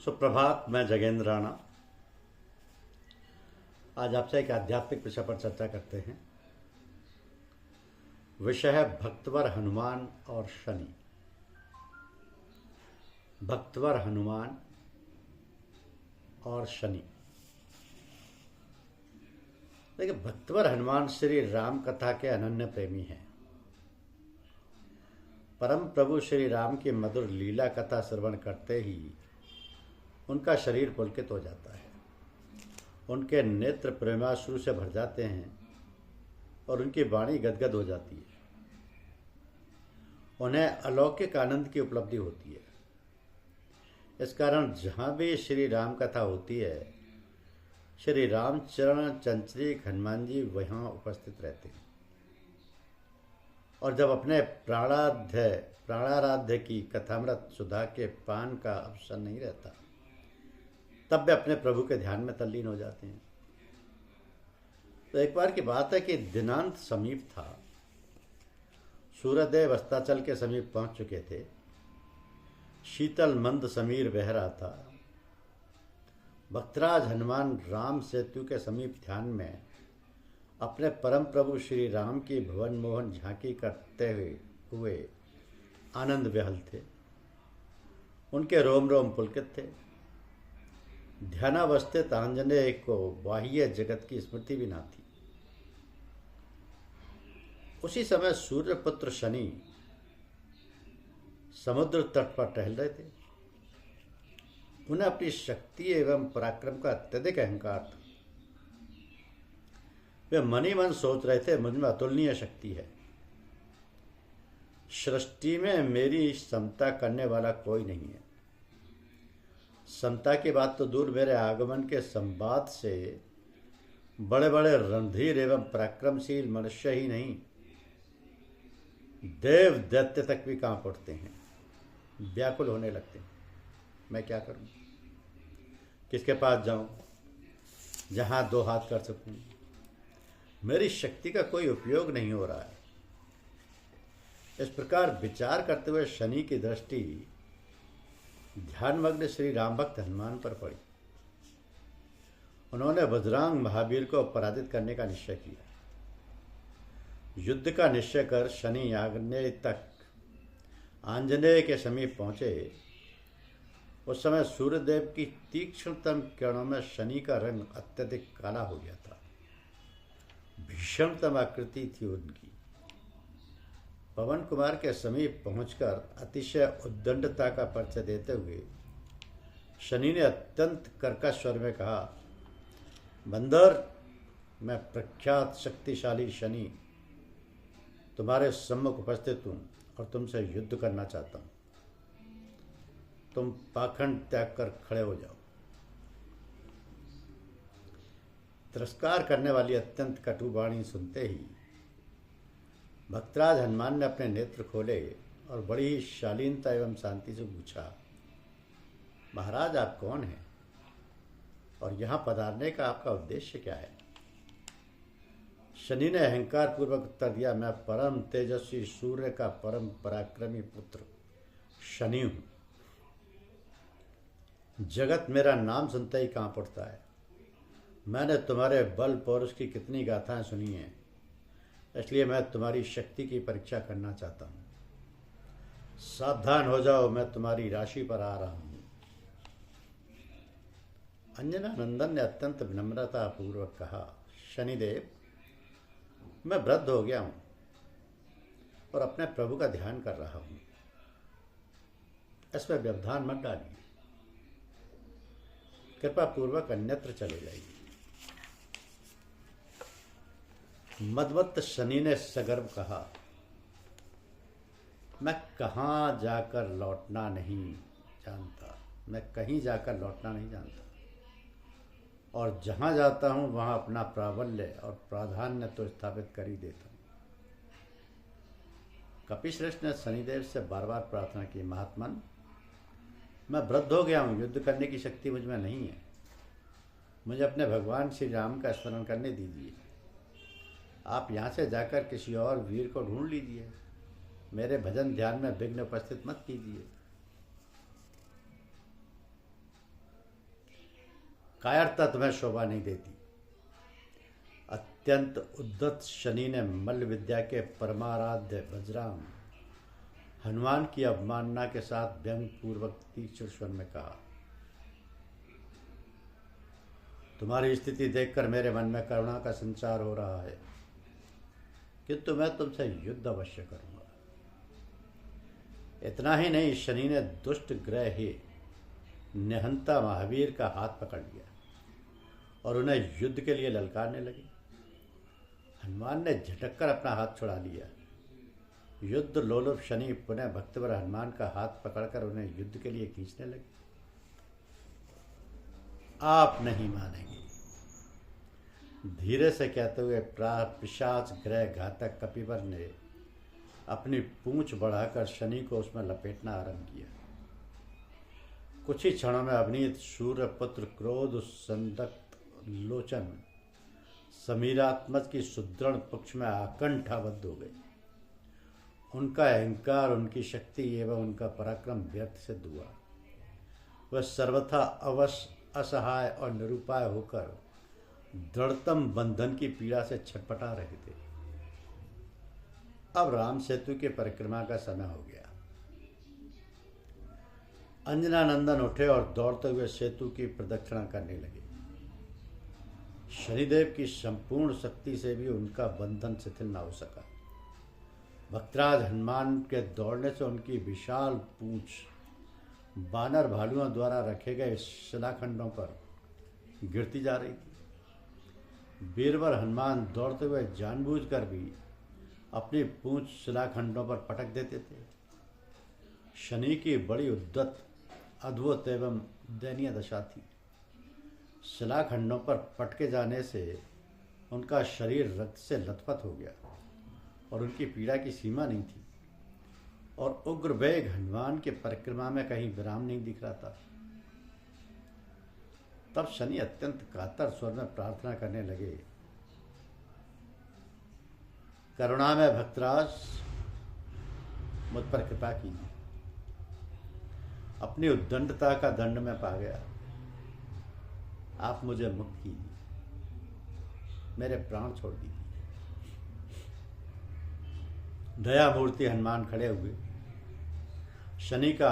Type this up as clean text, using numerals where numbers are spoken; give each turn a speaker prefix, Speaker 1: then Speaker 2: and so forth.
Speaker 1: सुप्रभात। मैं जगेंद्र राणा आज आपसे एक आध्यात्मिक विषय पर चर्चा करते हैं। विषय है भक्तवर हनुमान और शनि। भक्तवर हनुमान और शनि। देखिए, भक्तवर हनुमान श्री राम कथा के अनन्य प्रेमी हैं। परम प्रभु श्री राम की मधुर लीला कथा श्रवण करते ही उनका शरीर पुलकित हो जाता है। उनके नेत्र प्रेमाश्रु से भर जाते हैं और उनकी वाणी गदगद हो जाती है। उन्हें अलौकिक आनंद की उपलब्धि होती है। इस कारण जहाँ भी श्री राम कथा होती है, श्री रामचरण चंचलिक हनुमान जी वहाँ उपस्थित रहते हैं। और जब अपने प्राणाराध्य की कथामृत सुधा के पान का अवसर नहीं रहता, तब वे अपने प्रभु के ध्यान में तल्लीन हो जाते हैं। तो एक बार की बात है कि दिनांत समीप था। सूर्यदेव अस्ताचल के समीप पहुंच चुके थे। शीतल मंद समीर बह रहा था। भक्तराज हनुमान राम सेतु के समीप ध्यान में अपने परम प्रभु श्री राम की भुवन मोहन झांकी करते हुए आनंद विहल थे। उनके रोम रोम पुलकित थे। ध्यानावस्थित आंजनेय को बाह्य जगत की स्मृति भी ना थी। उसी समय सूर्यपुत्र शनि समुद्र तट पर टहल रहे थे। उन्हें अपनी शक्ति एवं पराक्रम का अत्यधिक अहंकार था। वे मन ही मन सोच रहे थे, मुझ में अतुलनीय शक्ति है। सृष्टि में मेरी समता करने वाला कोई नहीं है। समता की बात तो दूर, मेरे आगमन के संवाद से बड़े बड़े रणधीर एवं पराक्रमशील मनुष्य ही नहीं, देव दैत्य तक भी कांप उठते हैं, व्याकुल होने लगते हैं। मैं क्या करूं? किसके पास जाऊं जहां दो हाथ कर सकूं? मेरी शक्ति का कोई उपयोग नहीं हो रहा है। इस प्रकार विचार करते हुए शनि की दृष्टि ध्यानमग्न श्री राम भक्त हनुमान पर पड़ी। उन्होंने बजरंग महावीर को पराजित करने का निश्चय किया। युद्ध का निश्चय कर शनि आंजनेय के समीप पहुंचे। उस समय सूर्यदेव की तीक्ष्णतम किरणों में शनि का रंग अत्यधिक काला हो गया था। भीषणतम आकृति थी उनकी। पवन कुमार के समीप पहुंचकर अतिशय उद्दंडता का परिचय देते हुए शनि ने अत्यंत कर्कश स्वर में कहा, बंदर, मैं प्रख्यात शक्तिशाली शनि तुम्हारे सम्मुख उपस्थित हूं और तुमसे युद्ध करना चाहता हूं। तुम पाखंड त्याग कर खड़े हो जाओ। तिरस्कार करने वाली अत्यंत कटु वाणी सुनते ही भक्तराज हनुमान ने अपने नेत्र खोले और बड़ी ही शालीनता एवं शांति से पूछा, महाराज, आप कौन हैं और यहाँ पधारने का आपका उद्देश्य क्या है? शनि ने अहंकार पूर्वक उत्तर दिया, मैं परम तेजस्वी सूर्य का परम पराक्रमी पुत्र शनि हूं। जगत मेरा नाम सुनते ही कांप उठता है। मैंने तुम्हारे बल पौरुष की कितनी गाथाएं सुनी हैं, इसलिए मैं तुम्हारी शक्ति की परीक्षा करना चाहता हूं। सावधान हो जाओ, मैं तुम्हारी राशि पर आ रहा हूं। अंजना नंदन ने अत्यंत विनम्रता पूर्वक कहा, शनिदेव, मैं वृद्ध हो गया हूं और अपने प्रभु का ध्यान कर रहा हूं। इसमें व्यवधान मत डालिए। कृपा पूर्वक अन्यत्र चले जाइए। मदवत शनि ने सगर्व कहा, मैं कहाँ जाकर लौटना नहीं जानता। मैं कहीं जाकर लौटना नहीं जानता और जहाँ जाता हूँ वहाँ अपना प्राबल्य और प्राधान्य तो स्थापित कर ही देता हूँ। कपिश्रेष्ठ ने शनिदेव से बार बार प्रार्थना की, महात्मन, मैं वृद्ध हो गया हूँ, युद्ध करने की शक्ति मुझ में नहीं है। मुझे अपने भगवान श्री राम का स्मरण करने दीजिए। आप यहाँ से जाकर किसी और वीर को ढूंढ लीजिए। मेरे भजन ध्यान में विघ्न उपस्थित मत कीजिए। कायरता तुम्हें शोभा नहीं देती। अत्यंत उद्धत शनि ने मल्ल विद्या के परमाराध्य बजराम हनुमान की अवमानना के साथ व्यंग पूर्वक तीक्ष्ण स्वर में कहा, तुम्हारी स्थिति देखकर मेरे मन में करुणा का संचार हो रहा है, किंतु मैं तुमसे युद्ध अवश्य करूंगा। इतना ही नहीं, शनि ने दुष्ट ग्रह ही निहंता महावीर का हाथ पकड़ लिया और उन्हें युद्ध के लिए ललकारने लगे। हनुमान ने झटक कर अपना हाथ छुड़ा लिया। युद्ध लोलुप शनि पुनः भक्तवर हनुमान का हाथ पकड़कर उन्हें युद्ध के लिए खींचने लगे। आप नहीं मानेंगे, धीरे से कहते हुए पिशाच ग्रह घातक कपिवर ने अपनी पूंछ बढ़ाकर शनि को उसमें लपेटना आरंभ किया। कुछ ही क्षणों में अवनीत सूर्यपुत्र क्रोध संदक्त लोचन समीरात्मज की सुदृढ़ पक्ष में आकंठाबद्ध हो गए। उनका अहंकार, उनकी शक्ति एवं उनका पराक्रम व्यर्थ सिद्ध हुआ। वह सर्वथा अवश्य असहाय और निरुपाय होकर दृढ़तम बंधन की पीड़ा से छटपटा रहे थे। अब राम सेतु की परिक्रमा का समय हो गया। अंजनानंदन उठे और दौड़ते हुए सेतु की प्रदक्षिणा करने लगे। शनिदेव की संपूर्ण शक्ति से भी उनका बंधन शिथिल न हो सका। भक्तराज हनुमान के दौड़ने से उनकी विशाल पूंछ बानर भालुओं द्वारा रखे गए शिलाखंडों पर गिरती जा रही थी। बीरबल हनुमान दौड़ते हुए जानबूझकर भी अपनी पूंछ शिलाखंडों पर पटक देते थे। शनि की बड़ी उद्दत, अद्भुत एवं दयनीय दशा थी। शिलाखंडों पर पटके जाने से उनका शरीर रक्त से लथपथ हो गया और उनकी पीड़ा की सीमा नहीं थी और उग्र वेग हनुमान के परिक्रमा में कहीं विराम नहीं दिख रहा था। तब शनि अत्यंत कातर स्वर में प्रार्थना करने लगे, करुणामय भक्तराज, मुझ पर कृपा कीजिए। अपनी उद्दंडता का दंड में पा गया, आप मुझे मुक्त कीजिए, मेरे प्राण छोड़ दीजिए। दया मूर्ति हनुमान खड़े हुए। शनि का